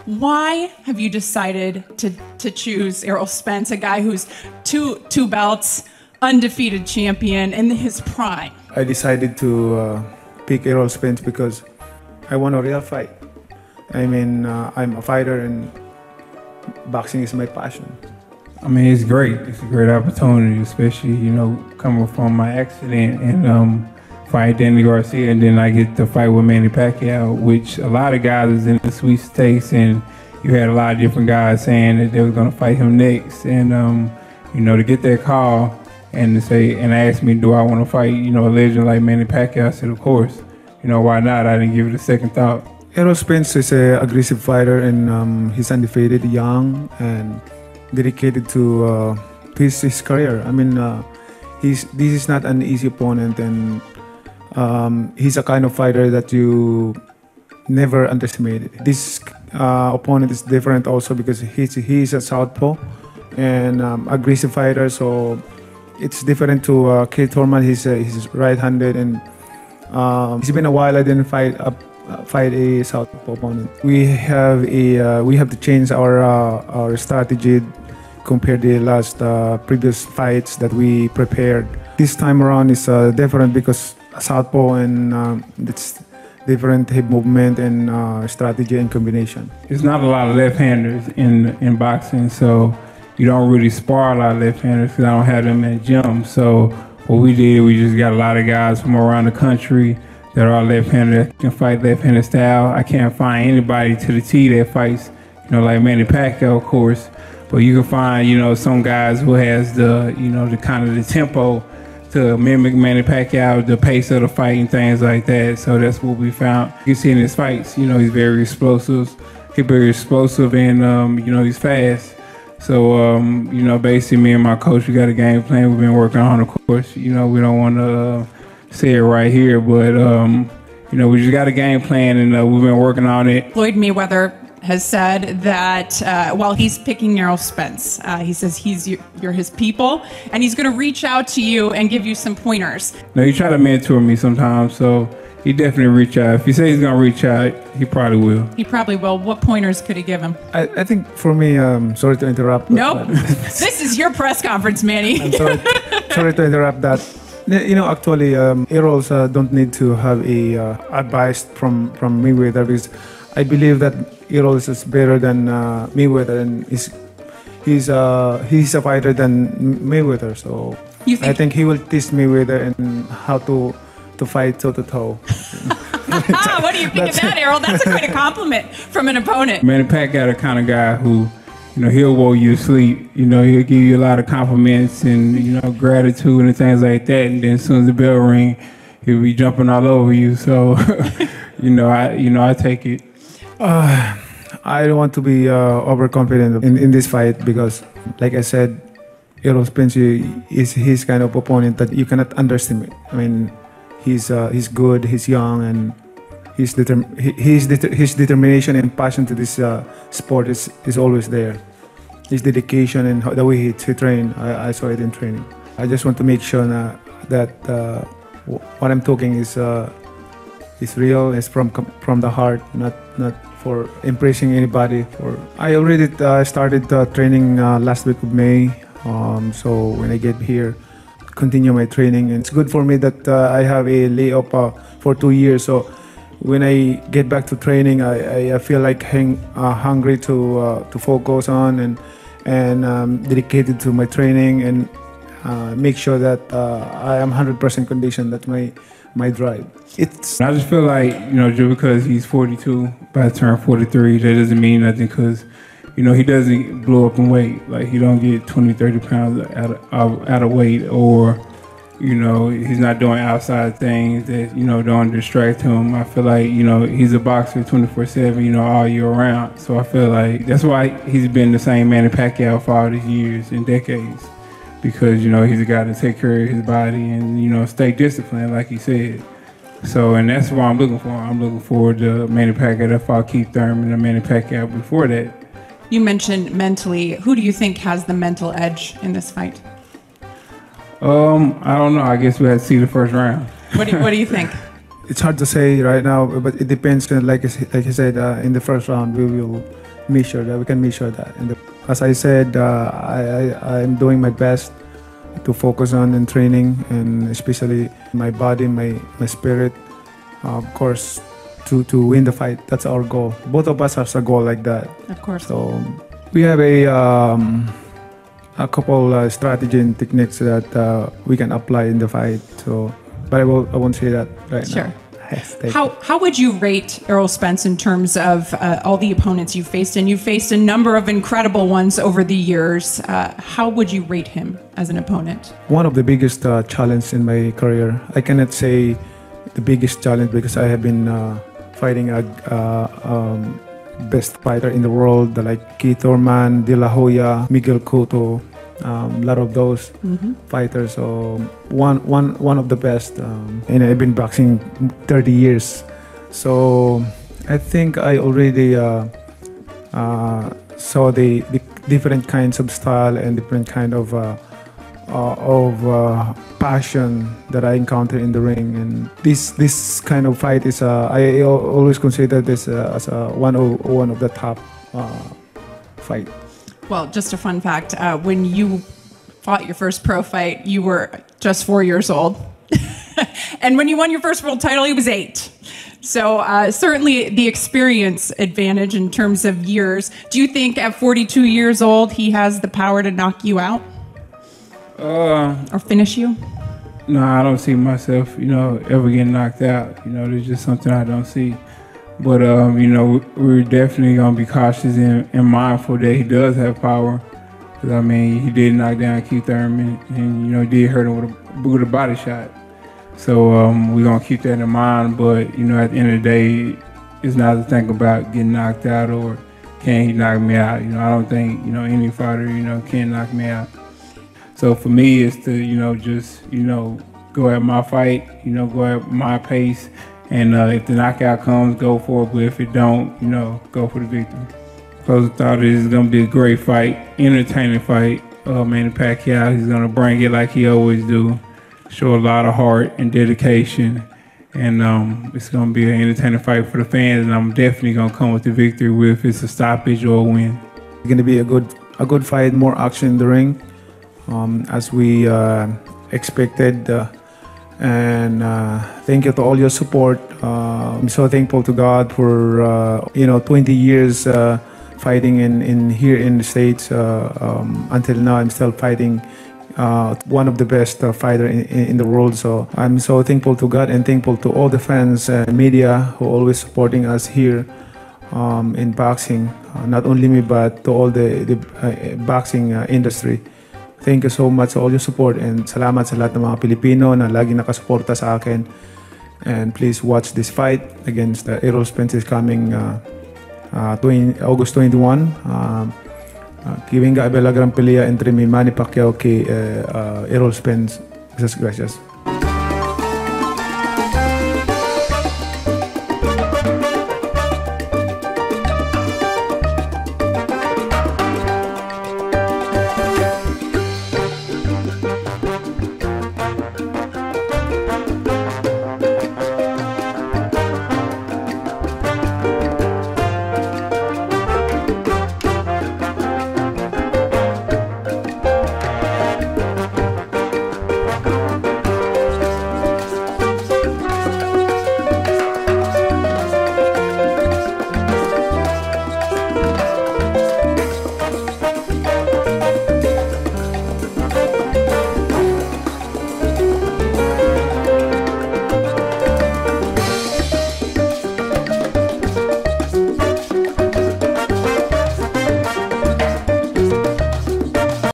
Why have you decided to choose Errol Spence, a guy who's two belts, undefeated champion in his prime? I decided to pick Errol Spence because I want a real fight. I mean, I'm a fighter and boxing is my passion. I mean, it's great. It's a great opportunity, especially, you know, coming from my accident and fight Danny Garcia, and then I get to fight with Manny Pacquiao, which a lot of guys is in the sweepstakes, and you had a lot of different guys saying that they were going to fight him next. And, you know, to get that call and to say, and ask me, do I want to fight, you know, a legend like Manny Pacquiao, I said, of course. You know, why not? I didn't give it a second thought. Errol Spence is an aggressive fighter, and he's undefeated, young, and dedicated to his career. I mean, this is not an easy opponent, and he's a kind of fighter that you never underestimated. This opponent is different also because he's a southpaw and aggressive fighter, so it's different to Keith Thurman. He's right-handed, and it's been a while I didn't fight a southpaw opponent. We have to change our strategy compared to the last previous fights that we prepared. This time around is different because southpaw, and it's different hip movement and strategy and combination. There's not a lot of left-handers in boxing, so you don't really spar a lot of left-handers because I don't have them in the gym. So what we did, we just got a lot of guys from around the country that are left-handed that can fight left-handed style. I can't find anybody to the T that fights, you know, like Manny Pacquiao, of course, but you can find, you know, some guys who has the, you know, the kind of the tempo to mimic Manny Pacquiao, the pace of the fight and things like that. So that's what we found. You can see in his fights, you know, he's very explosive. He's very explosive, and you know, he's fast. So you know, basically, me and my coach, we got a game plan we've been working on. Of course, you know, we don't want to say it right here, but you know, we just got a game plan, and we've been working on it. Floyd Mayweather has said that while he's picking Errol Spence, he says you're his people, and he's going to reach out to you and give you some pointers. No, he try to mentor me sometimes, so he definitely reach out. If he says he's going to reach out, he probably will. He probably will. What pointers could he give him? I think for me, sorry to interrupt. Nope. This is your press conference, Manny. I'm sorry to interrupt that. You know, actually, Errols don't need to have a advice from Mayweather, because I believe that Errol is better than Mayweather, and he's a fighter than Mayweather. So I think he will teach Mayweather and how to fight toe to toe. What do you think of that, Errol? That's quite a compliment from an opponent. Manny Pacquiao, the kind of guy who, you know, he'll woe you to sleep. You know, he'll give you a lot of compliments and, you know, gratitude and things like that. And then as soon as the bell ring, he'll be jumping all over you. So, you know, I take it. I don't want to be overconfident in this fight because, like I said, Errol Spence is his kind of opponent that you cannot underestimate. I mean, he's good, he's young, and his determination and passion to this sport is always there. His dedication and the way he train, I saw it in training. I just want to make sure that what I'm talking is real, is from the heart, not for impressing anybody. I already started training last week of May, so when I get here, continue my training. And it's good for me that I have a layoff for 2 years. So when I get back to training, I feel like hungry to focus on and dedicated to my training and make sure that I am 100% conditioned. That's my drive. I just feel like, you know, just because he's 42, by the turn 43, that doesn't mean nothing, because, you know, he doesn't blow up in weight. Like, he don't get 20, 30 pounds out of weight, or, you know, he's not doing outside things that, you know, don't distract him. I feel like, you know, he's a boxer 24/7, you know, all year round. So I feel like that's why he's been the same Manny Pacquiao for all these years and decades, because, you know, he's a guy to take care of his body and, you know, stay disciplined, like he said. So, and that's what I'm looking for. I'm looking forward to Manny Pacquiao that fought Keith Thurman and Manny Pacquiao before that. You mentioned mentally. Who do you think has the mental edge in this fight? I don't know. I guess we had to see the first round. What do you think? It's hard to say right now, but it depends. Like I said, in the first round, we will measure that. We can measure that. As I said, I'm doing my best to focus on in training, and especially my body, my spirit. Of course, to win the fight. That's our goal. Both of us have a goal like that. Of course. So we have a couple strategy and techniques that we can apply in the fight. So, but I won't say that right Sure. now. Yes, How would you rate Errol Spence in terms of all the opponents you've faced? And you've faced a number of incredible ones over the years. How would you rate him as an opponent? One of the biggest challenge in my career. I cannot say the biggest challenge because I have been fighting a best fighter in the world, like Keith Thurman, De La Hoya, Miguel Cotto, a lot of those fighters. So one of the best. And I've been boxing 30 years. So I think I already saw the different kinds of style and different kind of passion that I encounter in the ring. And this kind of fight is I always consider this as one of the top fight. Well, just a fun fact, when you fought your first pro fight, you were just 4 years old. And when you won your first world title, he was 8. So certainly the experience advantage in terms of years. Do you think at 42 years old, he has the power to knock you out? Or finish you? No, I don't see myself, ever getting knocked out. There's just something I don't see. But, we're definitely going to be cautious and mindful that he does have power. Because, he did knock down Keith Thurman and, did hurt him with a body shot. So we're going to keep that in mind. But, at the end of the day, it's not to think about getting knocked out or can he knock me out. I don't think, any fighter, can knock me out. So for me, it's to, just, go at my fight, go at my pace. And if the knockout comes, go for it. But if it don't, go for the victory. Closing thought is going to be a great fight, entertaining fight. Manny Pacquiao, he's going to bring it like he always do. Show a lot of heart and dedication. And it's going to be an entertaining fight for the fans. And I'm definitely going to come with the victory, if it's a stoppage or a win. It's going to be a good fight, more action in the ring, as we expected. And thank you to all your support. I'm so thankful to God for 20 years fighting here in the States. Until now, I'm still fighting one of the best fighter in the world. So I'm so thankful to God and thankful to all the fans and media who are always supporting us here in boxing. Not only me, but to all the boxing industry. Thank you so much for all your support, and salamat sa lahat ng mga Pilipino na lagi nakasuporta sa akin. And please watch this fight against Errol Spence is coming August 21. Que venga a ver la gran pelea entre mi Manny Pacquiao y Errol Spence. Muchas gracias.